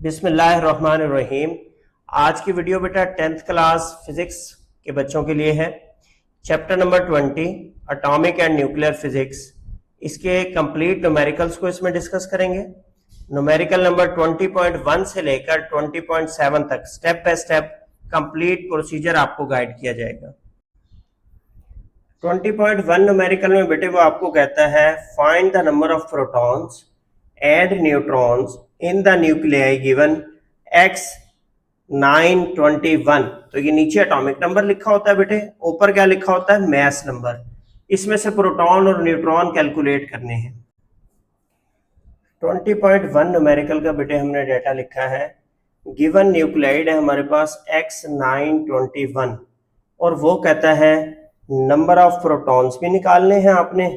बिस्मिल्लाहिर्रहमानिर्रहीम। आज की वीडियो बेटा 10th क्लास फिजिक्स के बच्चों के लिए है। Chapter number 20 atomic and nuclear physics, इसके कंप्लीट न्यूमेरिकल्स को इसमें डिस्कस करेंगे। न्यूमेरिकल नंबर 20.1 से लेकर 20.7 तक step by step complete procedure आपको गाइड किया जाएगा। 20.1 न्यूमेरिकल में बेटे वो आपको कहता है find the number of protons and neutrons in the nuclei given x 921। तो ये नीचे एटॉमिक नंबर लिखा होता है बेटे, ऊपर क्या लिखा होता है? Mass number. इसमें से प्रोटॉन और न्यूट्रॉन कैलकुलेट करने हैं। 20.1 न्यूमेरिकल का बेटे हमने डेटा लिखा है। गिवन न्यूक्लियाइड है हमारे पास x 921 और वो कहता है नंबर ऑफ प्रोटॉन्स भी निकालने हैं आपने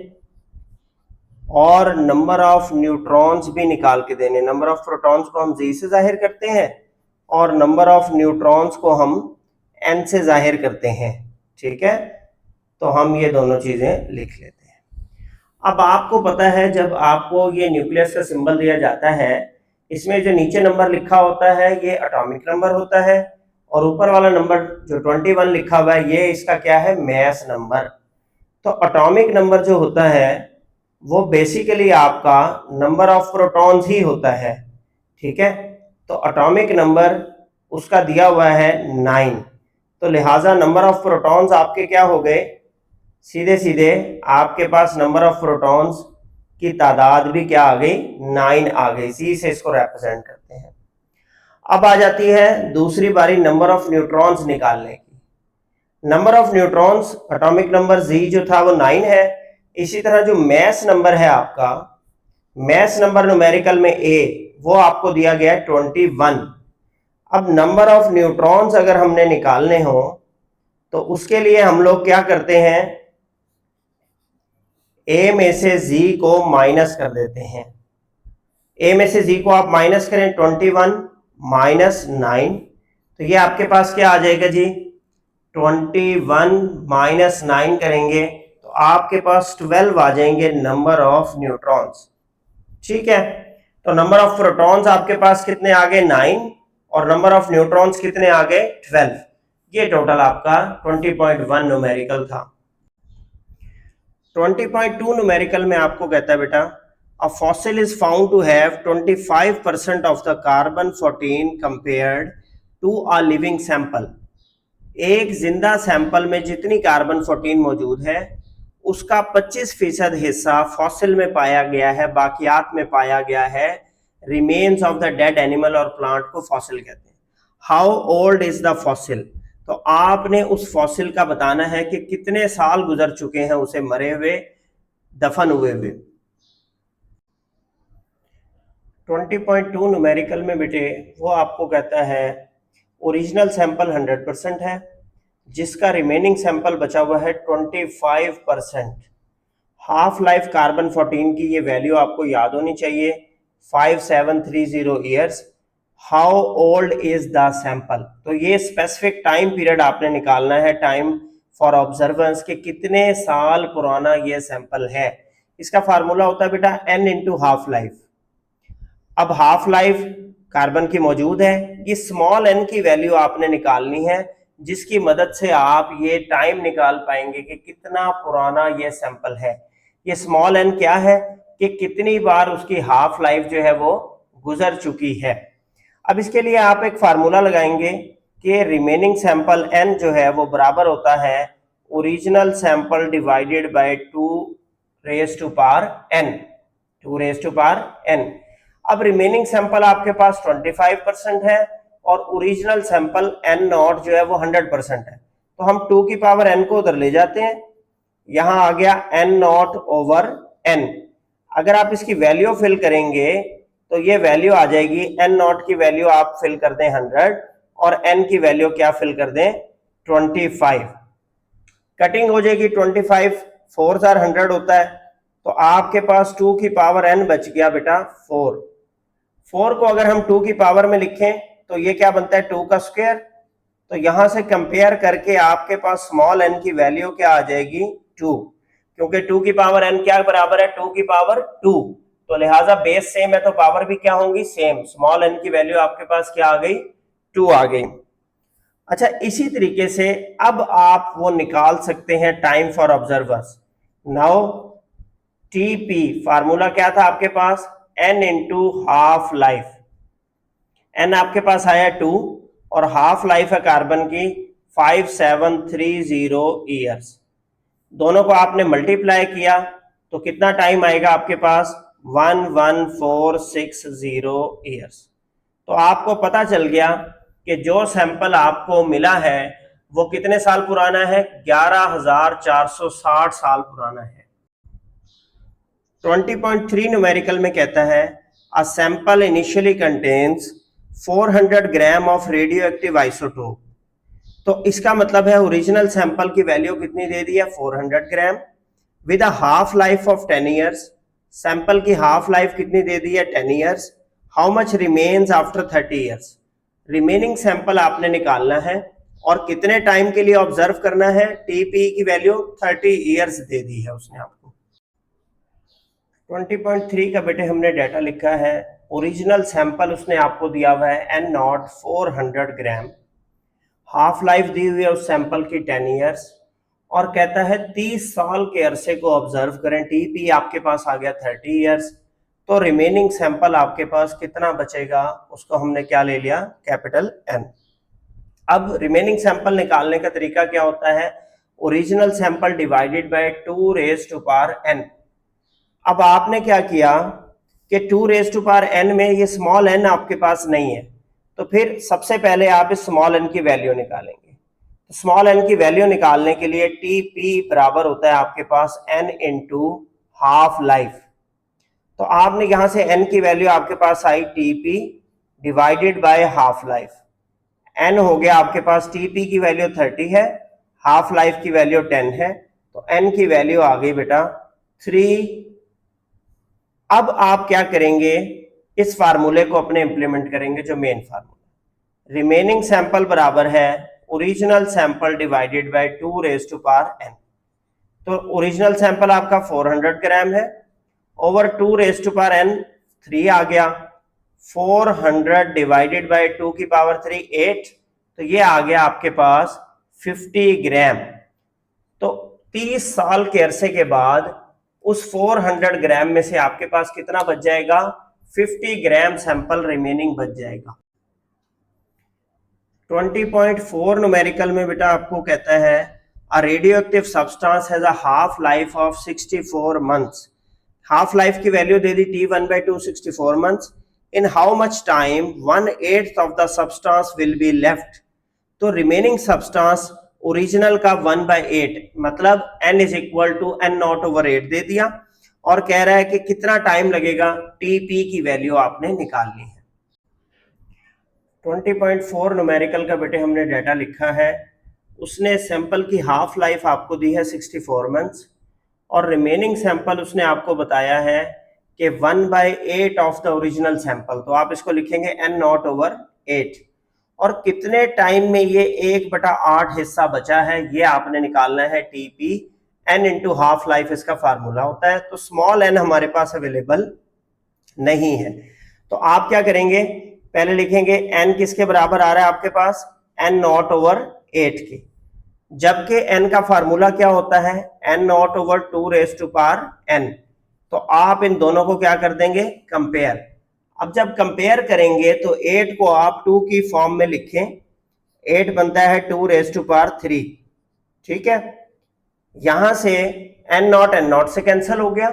और नंबर ऑफ न्यूट्रॉन्स भी निकाल के देने। नंबर ऑफ प्रोटॉन्स को हम जी से जाहिर करते हैं और नंबर ऑफ न्यूट्रॉन्स को हम एन से जाहिर करते हैं। ठीक है, तो हम ये दोनों चीजें लिख लेते हैं। अब आपको पता है जब आपको ये न्यूक्लियस का सिंबल दिया जाता है, इसमें जो नीचे नंबर लिखा होता है ये एटॉमिक नंबर होता है और ऊपर वाला नंबर जो 21 लिखा हुआ है ये इसका क्या है? Mass number. तो एटॉमिक नंबर जो होता है वो बेसिकली आपका नंबर ऑफ प्रोटॉन्स ही होता है। ठीक है, तो एटॉमिक नंबर उसका दिया हुआ है 9, तो लिहाजा नंबर ऑफ प्रोटॉन्स आपके क्या हो गए? सीधे सीधे आपके पास नंबर ऑफ प्रोटॉन्स की तादाद भी क्या आ गई? 9 आ गई। सी से इसको रिप्रेजेंट करते हैं। अब आ जाती है दूसरी बारी नंबर ऑफ न्यूट्रॉन्स निकालने की। Number of neutrons atomic number जी जो था वो 9 है। इसी तरह जो मैस नंबर है आपका, मैस नंबर न्यूमेरिकल में ए, वो आपको दिया गया है 21। अब नंबर ऑफ न्यूट्रॉन्स अगर हमने निकालने हो तो उसके लिए हम लोग क्या करते हैं? ए में से जी को माइनस कर देते हैं। ए में से जी को आप माइनस करें 21 माइनस 9, तो ये आपके पास क्या आ जाएगा जी? 21 माइनस 9 करेंगे तो आपके पास 12 आ जाएंगे नंबर ऑफ न्यूट्रॉन्स। ठीक है, तो नंबर ऑफ प्रोटॉन्स आपके पास कितने आ गए? 9 और नंबर ऑफ न्यूट्रॉन्स कितने आ गए? 12। ये टोटल आपका 20.1 न्यूमेरिकल था। 20.2 न्यूमेरिकल में आपको कहता है बेटा a fossil is found to have 25% of the carbon 14 compared to a living sample. एक जिंदा सैंपल में जितनी कार्बन 14 मौजूद है उसका 25% हिस्सा फॉसिल में पाया गया है, बाकियात में पाया गया है। Remains of the dead animal और प्लांट को फॉसिल कहते हैं। How old is the fossil? तो आपने उस फॉसिल का बताना है कि कितने साल गुजर चुके हैं उसे मरे हुए, दफन हुए हुए। 20.2 न्यूमेरिकल में बेटे वो आपको कहता है ओरिजिनल सैंपल 100% है, जिसका रिमेनिंग सैंपल बचा हुआ है 25%। हाफ लाइफ कार्बन 14 की ये वैल्यू आपको याद होनी चाहिए, 5730 years. How old is the sample? तो ये स्पेसिफिक टाइम पीरियड आपने निकालना है, टाइम फॉर ऑब्जर्वेंस, के कितने साल पुराना ये सैंपल है। इसका फार्मूला होता है बेटा n इंटू हाफ लाइफ। अब हाफ लाइफ कार्बन की मौजूद है, ये स्मॉल n की वैल्यू आपने निकालनी है, जिसकी मदद से आप ये टाइम निकाल पाएंगे कि कितना पुराना ये सैंपल है। ये स्मॉल n क्या है? कि कितनी बार उसकी हाफ लाइफ जो है वो गुजर चुकी है। अब इसके लिए आप एक फार्मूला लगाएंगे कि रिमेनिंग सैंपल n जो है वो बराबर होता है original sample divided by 2 raise to power n, 2 raise to power n। अब रिमेनिंग सैंपल आपके पास 25% है और ओरिजिनल सैंपल n नॉट जो है वो 100% है, तो हम 2 की पावर n को उधर ले जाते हैं। यहां आ गया n नॉट ओवर n। अगर आप इसकी वैल्यू फिल करेंगे तो ये वैल्यू आ जाएगी, n नॉट की वैल्यू आप फिल कर दें 100 और n की वैल्यू क्या फिल कर दें? 25। कटिंग हो जाएगी, 25 4 जार 100 होता है, तो आपके पास 2 की पावर n बच गया बेटा 4। 4 को अगर हम 2 की पावर में लिखें तो ये क्या बनता है? 2 का स्क्वायर। तो यहां से कंपेयर करके आपके पास स्मॉल n की वैल्यू क्या आ जाएगी? 2, क्योंकि 2 की पावर n क्या बराबर है? 2 की पावर 2। तो लिहाजा बेस सेम है तो पावर भी क्या होंगी, सेम। स्मॉल n की वैल्यू आपके पास क्या आ गई, 2 आ गई। अच्छा, इसी तरीके से अब आप वो निकाल सकते हैं time for observers. Now TP formula क्या था आपके पास, n into half life. n आपके पास आया 2 और हाफ लाइफ है कार्बन की 5730 ईयर्स। दोनों को आपने मल्टीप्लाई किया तो कितना टाइम आएगा आपके पास, 11460 ईयर्स। तो आपको पता चल गया कि जो सैंपल आपको मिला है वो कितने साल पुराना है, 11460 साल पुराना है। 20.3 न्यूमेरिकल में कहता है a sample initially contains 400 gram of radio active isotope. तो इसका मतलब है ओरिजिनल सैंपल की वैल्यू कितनी दे दी है, 400 gram with a half life of 10 years. Sample की हाफ लाइफ कितनी दे दी है, 10 years. How much remains after 30 years. Remaining sample आपने निकालना है और कितने टाइम के लिए ऑब्जर्व करना है, टीपी की वैल्यू 30 ईयर्स दे दी है उसने आपको। 20.3 का बेटे हमने डाटा लिखा है। ओरिजिनल सैंपल उसने आपको दिया हुआ है N naught 400 gram, half life दी हुई है उस सैंपल की 10 ईयर्स, और कहता है 30 साल के अरसे को ऑब्जर्व करें। टीपी आपके पास आ गया 30 ईयर्स, तो रिमेनिंग सैंपल आपके पास कितना बचेगा, उसको हमने क्या ले लिया, कैपिटल एन। अब रिमेनिंग सैंपल निकालने का तरीका क्या होता है, original sample divided by 2 raise to power n। अब आपने क्या किया कि 2 रेज़ टू पावर n में ये स्मॉल n आपके पास नहीं है, तो फिर सबसे पहले आप इस स्मॉल n की वैल्यू निकालेंगे। तो स्मॉल n की वैल्यू निकालने के लिए टीपी बराबर होता है आपके पास n इंटू हाफ लाइफ। तो आपने यहां से n की वैल्यू आपके पास आई टीपी divided by half life. n हो गया आपके पास, टीपी की वैल्यू 30 है, हाफ लाइफ की वैल्यू 10 है, तो n की वैल्यू आ गई बेटा 3। अब आप क्या करेंगे, इस फार्मूले को अपने इंप्लीमेंट करेंगे जो मेन फार्मूला, रिमेनिंग सैंपल बराबर है original sample divided by 2 raise to power n। तो ओरिजिनल सैंपल आपका 400 ग्राम है, over 2 raise to power n 3 आ गया, 400 डिवाइडेड बाय 2 की पावर 3 8, तो ये आ गया आपके पास 50 ग्राम। तो 30 साल के अरसे के बाद उस 400 ग्राम में से आपके पास कितना बच जाएगा, 50 ग्राम सैंपल रिमेनिंग बच जाएगा। 20.4 न्यूमेरिकल में बेटा आपको कहता है a radioactive substance has a half life of 64 months. Half life की वैल्यू दे दी T1/2 64 months. In how much time 1/8 of the substance will be left. तो रिमेनिंग सब्सटेंस ओरिजिनल का 1/8 मतलब n is equal to n naught over 8 दे दिया, और कह रहा है कि कितना टाइम लगेगा, टीपी की वैल्यू आपने निकालनी है। 20.4 न्यूमेरिकल का बेटे हमने डाटा लिखा है। उसने सैंपल की हाफ लाइफ आपको दी है 64 मंथ्स, और रिमेनिंग सैंपल उसने आपको बताया है कि 1/8 ऑफ द ओरिजिनल सैंपल, तो आप इसको लिखेंगे n नॉट ओवर 8, और कितने टाइम में ये 1/8 हिस्सा बचा है ये आपने निकालना है TP. n into half life इसका फार्मूला होता है, तो स्मॉल n हमारे पास अवेलेबल नहीं है, तो आप क्या करेंगे, पहले लिखेंगे n किसके बराबर आ रहा है आपके पास, n नॉट ओवर 8 के, जबकि n का फार्मूला क्या होता है, n naught over 2 raise to power n। तो आप इन दोनों को क्या कर देंगे, कंपेयर। अब जब कंपेयर करेंगे तो 8 को आप 2 की फॉर्म में लिखें, 8 बनता है 2 रेज़ टू पावर 3, ठीक है। यहां से n नॉट से कैंसिल हो गया,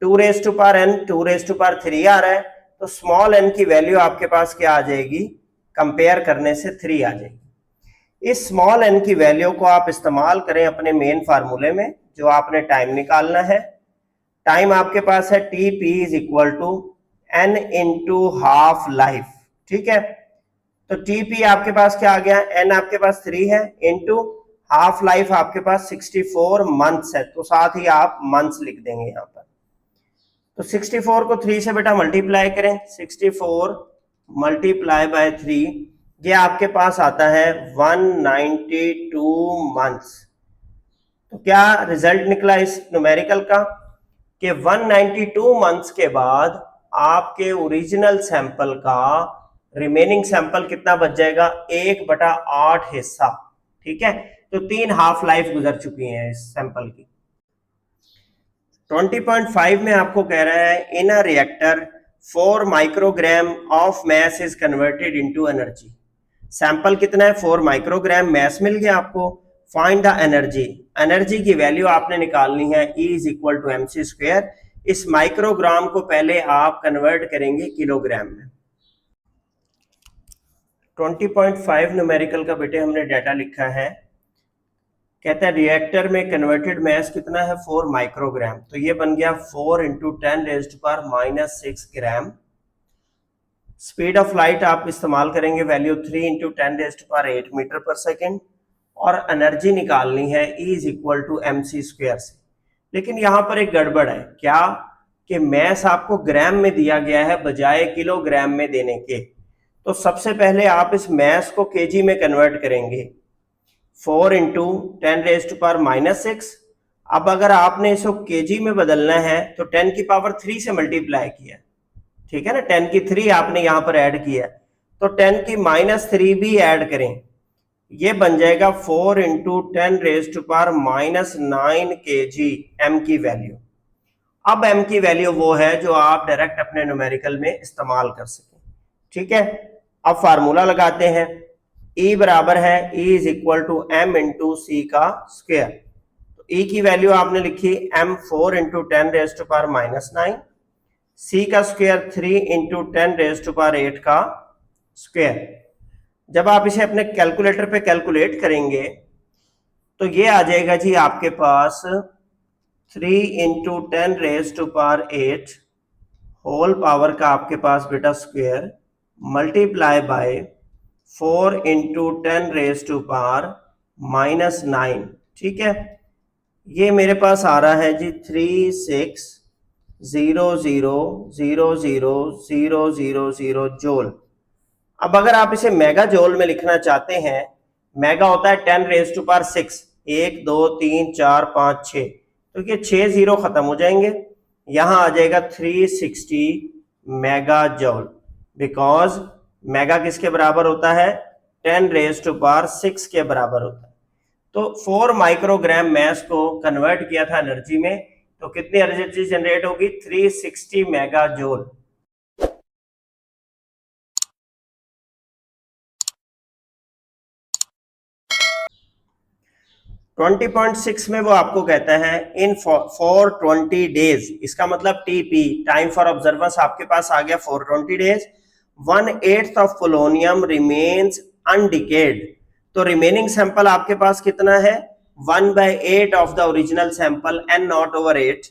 2 raise to power n 2 raise to power 3 आ रहा है, तो स्मॉल n की वैल्यू आपके पास क्या आ जाएगी, कंपेयर करने से 3 आ जाएगी। इस स्मॉल n की वैल्यू को आप इस्तेमाल करें अपने मेन फार्मूले में, जो आपने टाइम निकालना है। टाइम आपके पास है T P is equal to n into half life, ठीक है। तो टीपी आपके पास क्या आ गया, n आपके पास 3 है, इंटू हाफ लाइफ आपके पास 64 मंथ्स है, तो साथ ही आप मंथ्स लिख देंगे यहाँ पर। तो 64 को 3 से बेटा मल्टीप्लाई करें, 64 मल्टीप्लाई बाय 3, ये आपके पास आता है 192 मंथ्स। तो क्या रिजल्ट निकला इस न्यूमेरिकल का, कि 192 मंथ्स के बाद आपके ओरिजिनल सैंपल का रिमेनिंग सैंपल कितना बच जाएगा, 1/8 हिस्सा। ठीक है, तो 3 हाफ लाइफ गुजर चुकी है इस सैंपल की। 20.5 में आपको कह रहा है in a reactor 4 microgram of mass is converted into energy. Sample कितना है, 4 माइक्रोग्राम मैस मिल गया आपको। फाइंड द एनर्जी, एनर्जी की वैल्यू आपने निकालनी है, E is equal to mc square. इस माइक्रोग्राम को पहले आप कन्वर्ट करेंगे किलोग्राम में। 20.5 न्यूमेरिकल का बेटे हमने डाटा लिखा है। कहता है रिएक्टर में कन्वर्टेड मैस कितना है, 4 माइक्रोग्राम। तो ये बन गया 4 इंटू 10⁻⁻6 ग्राम। स्पीड ऑफ लाइट आप इस्तेमाल करेंगे value 3 into 10⁸ metre per second. और एनर्जी निकालनी है E is equal to mc square से। लेकिन यहाँ पर एक गड़बड़ है, क्या कि मैस आपको ग्राम में दिया गया है बजाय किलोग्राम में देने के। तो सबसे पहले आप इस मैस को केजी में कन्वर्ट करेंगे, 4 इंटू 10⁻⁻6। अब अगर आपने इसको केजी में बदलना है तो 10 की पावर 3 से मल्टीप्लाई किया, ठीक है ना, 10 की 3 आपने यहां पर ऐड किया, तो 10 की -3 भी ऐड करें, ये बन जाएगा 4 इंटू 10⁻⁻9 kg m की वैल्यू। अब m की वैल्यू वो है जो आप डायरेक्ट अपने न्यूमेरिकल में इस्तेमाल कर सकें। ठीक है, अब फार्मूला लगाते हैं। E बराबर है E is equal to m into C का स्क्वायर। तो E की वैल्यू आपने लिखी m 4 इंटू 10⁻⁻9, C का स्क्वायर 3 इंटू 10⁸ का स्क्वायर। जब आप इसे अपने कैलकुलेटर पे कैलकुलेट करेंगे तो ये आ जाएगा जी आपके पास 3 इंटू 10⁸ होल पावर का आपके पास बेटा स्क्वायर मल्टीप्लाई बाय 4 इंटू 10⁻⁻9। ठीक है, ये मेरे पास आ रहा है जी 36000000 जूल। अब अगर आप इसे मेगा जूल में लिखना चाहते हैं, मेगा होता है 10⁻6, 1 2 3 4 5 6, तो ये 6 जीरो खत्म हो जाएंगे, यहां आ जाएगा 360 मेगा जूल। बिकॉज मेगा किसके बराबर होता है, 10⁻6 के बराबर होता है। तो 4 माइक्रोग्राम मैस को कन्वर्ट किया था एनर्जी में, तो कितनी एनर्जी जनरेट होगी, 360 मेगा जूल। 20.6 में वो आपको कहता है इन फॉर 20 डेज, इसका मतलब टीपी टाइम फॉर ऑब्जर्वेंस आपके पास आ गया 420 days. 1/8 of polonium remains undecayed. तो रिमेनिंग सैंपल आपके पास कितना है, 1/8 of the original sample n0/8।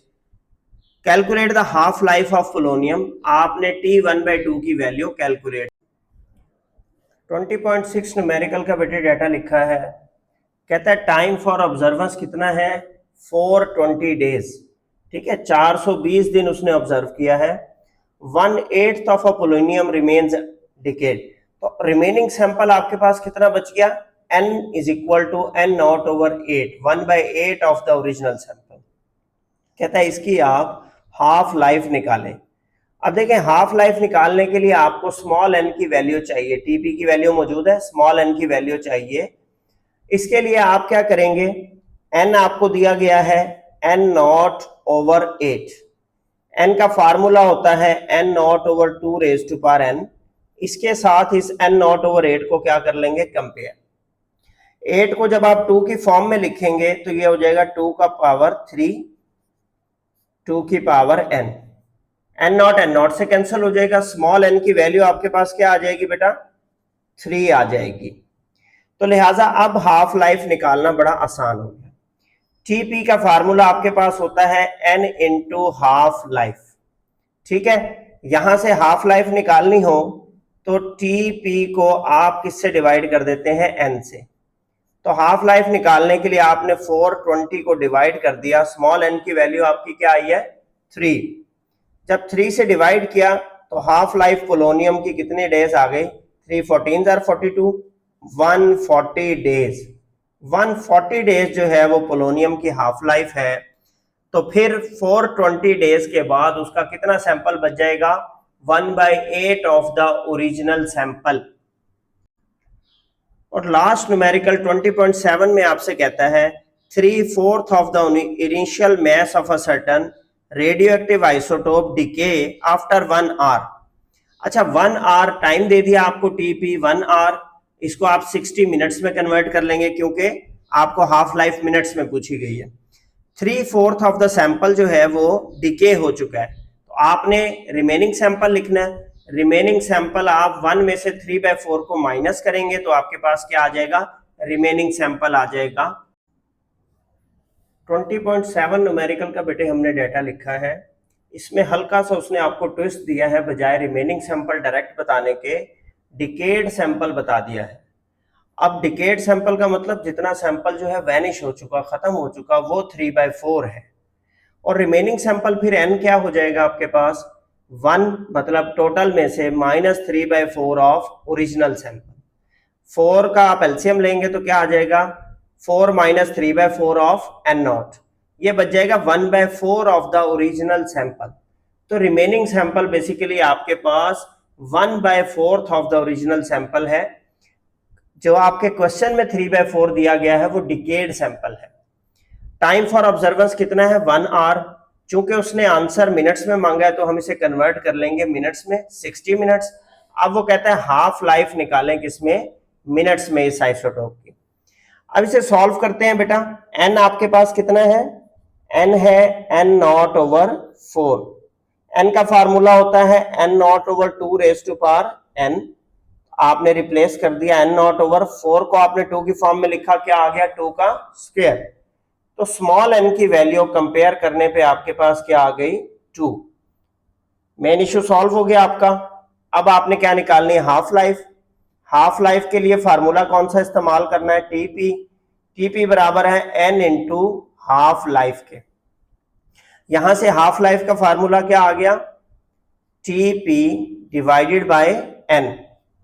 Calculate the half life of polonium, आपने T1/2 की वैल्यू कैलकुलेट। 20.6 न्यूमेरिकल का बेटे डाटा लिखा है। कहता है टाइम फॉर ऑब्जर्वेंस कितना है, 420 डेज। ठीक है, 420 दिन उसने ऑब्जर्व किया है। 1/8 of a polonium remains decayed. तो रिमेनिंग सैंपल आपके पास कितना बच गया, n is equal to n0/8, 1/8 of the original sample. कहता है इसकी आप हाफ लाइफ निकालें। अब देखें, हाफ लाइफ निकालने के लिए आपको स्मॉल n की वैल्यू चाहिए, टीपी की वैल्यू मौजूद है, स्मॉल n की वैल्यू चाहिए। इसके लिए आप क्या करेंगे, n आपको दिया गया है n0/8। n का फार्मूला होता है n0/2⁻n। इसके साथ इस n0/8 को क्या कर लेंगे, कंपेयर। 8 को जब आप 2 की फॉर्म में लिखेंगे तो ये हो जाएगा 2 का पावर 3, 2 की पावर n। n0 से कैंसिल हो जाएगा, स्मॉल n की वैल्यू आपके पास क्या आ जाएगी बेटा, 3 आ जाएगी। तो लिहाजा अब हाफ लाइफ निकालना बड़ा आसान हो गया। टीपी का फार्मूला आपके पास होता है n इंटू हाफ लाइफ। ठीक है, यहां से हाफ लाइफ निकालनी हो तो टीपी को आप किससे डिवाइड कर देते हैं, n से। तो हाफ लाइफ निकालने के लिए आपने 420 को डिवाइड कर दिया, स्मॉल n की वैल्यू आपकी क्या आई है, 3। जब 3 से डिवाइड किया तो हाफ लाइफ पोलोनियम की कितने डेज आ गई, 3 14 42, 140 डेज। 140 डेज जो है वो पोलोनियम की हाफ लाइफ है। तो फिर 420 डेज के बाद उसका कितना सैंपल बच जाएगा? 1/8 ऑफ द ओरिजिनल सैंपल। और लास्ट न्यूमेरिकल 20.7 में आपसे कहता है 3/4 of the initial mass of a certain radioactive isotope decay after 1 hour. अच्छा, 1 आवर टाइम दे दिया आपको टीपी 1 आवर, इसको आप 60 मिनट्स में कन्वर्ट कर लेंगे क्योंकि आपको हाफ लाइफ मिनट्स में पूछी गई है। 3/4 ऑफ द सैंपल जो है वो डिके हो चुका है, तो आपने रिमेनिंग सैंपल लिखना है। रिमेनिंग सैंपल आप 1 में से 3/4 को माइनस करेंगे तो आपके पास क्या आ जाएगा? रिमेनिंग सैंपल आ जाएगा। 20.7 न्यूमेरिकल का बेटे हमने डेटा लिखा है, इसमें हल्का सा उसने आपको ट्विस्ट दिया है, बजाय रिमेनिंग सैंपल डायरेक्ट बताने के डिकेड सैंपल बता दिया है। अब डिकेड सैंपल का मतलब जितना सैंपल जो है वैनिश हो चुका, खत्म हो चुका, वो 3/4 है। और रिमेनिंग सैंपल फिर n क्या हो जाएगा आपके पास? 1, मतलब टोटल में से -3/4 ऑफ ओरिजिनल सैंपल। 4 का आप एलसीएम लेंगे तो क्या आ जाएगा? 4 - 3/4 ऑफ n0, ये बच जाएगा 1/4 ऑफ द ओरिजिनल सैंपल। तो रिमेनिंग सैंपल बेसिकली आपके पास 1/4 ऑफ द ओरिजिनल सैंपल है। जो आपके क्वेश्चन में 3/4 दिया गया है वो डिकेड सैंपल है। टाइम फॉर ऑब्जर्वेंस कितना है? 1 आवर। चूंकि उसने आंसर मिनट्स में मांगा है तो हम इसे कन्वर्ट कर लेंगे मिनट्स में, 60 मिनट्स। अब वो कहता है हाफ लाइफ निकालें किसमें? मिनट्स में, इस आइसोटोप की। अब इसे सॉल्व करते हैं बेटा। n आपके पास कितना है? n है n0/4। n का फार्मूला होता है n0/2⁴n। आपने रिप्लेस कर दिया n0/4 को, आपने 2 की फॉर्म में लिखा, क्या आ गया? 2 का स्क्वायर। तो स्मॉल n की वैल्यू कंपेयर करने पे आपके पास क्या आ गई? 2। मेन इश्यू सॉल्व हो गया आपका। अब आपने क्या निकालनी है? Half life. हाफ लाइफ के लिए फार्मूला कौन सा इस्तेमाल करना है? टीपी। टीपी बराबर है n इंटू हाफ लाइफ के। यहां से हाफ लाइफ का फार्मूला क्या आ गया? TP divided bye n।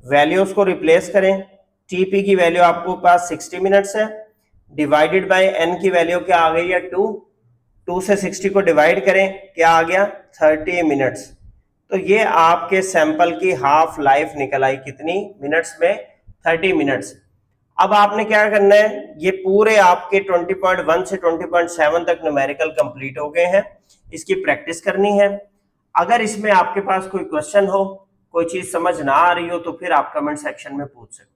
Values को रिप्लेस करें। टीपी की वैल्यू आपको पास 60 मिनट्स है, डिवाइडेड बाय n की वैल्यू क्या आ गई है? 2। 2 से 60 को डिवाइड करें, क्या आ गया? 30 मिनट्स। तो ये आपके सैंपल की हाफ लाइफ निकल आई, कितनी मिनट्स में? 30 मिनट्स। अब आपने क्या करना है? ये पूरे आपके 20.1 से 20.7 तक न्यूमेरिकल कंप्लीट हो गए हैं, इसकी प्रैक्टिस करनी है। अगर इसमें आपके पास कोई क्वेश्चन हो, कोई चीज समझ ना आ रही हो, तो फिर आप कमेंट सेक्शन में पूछ सकते हैं।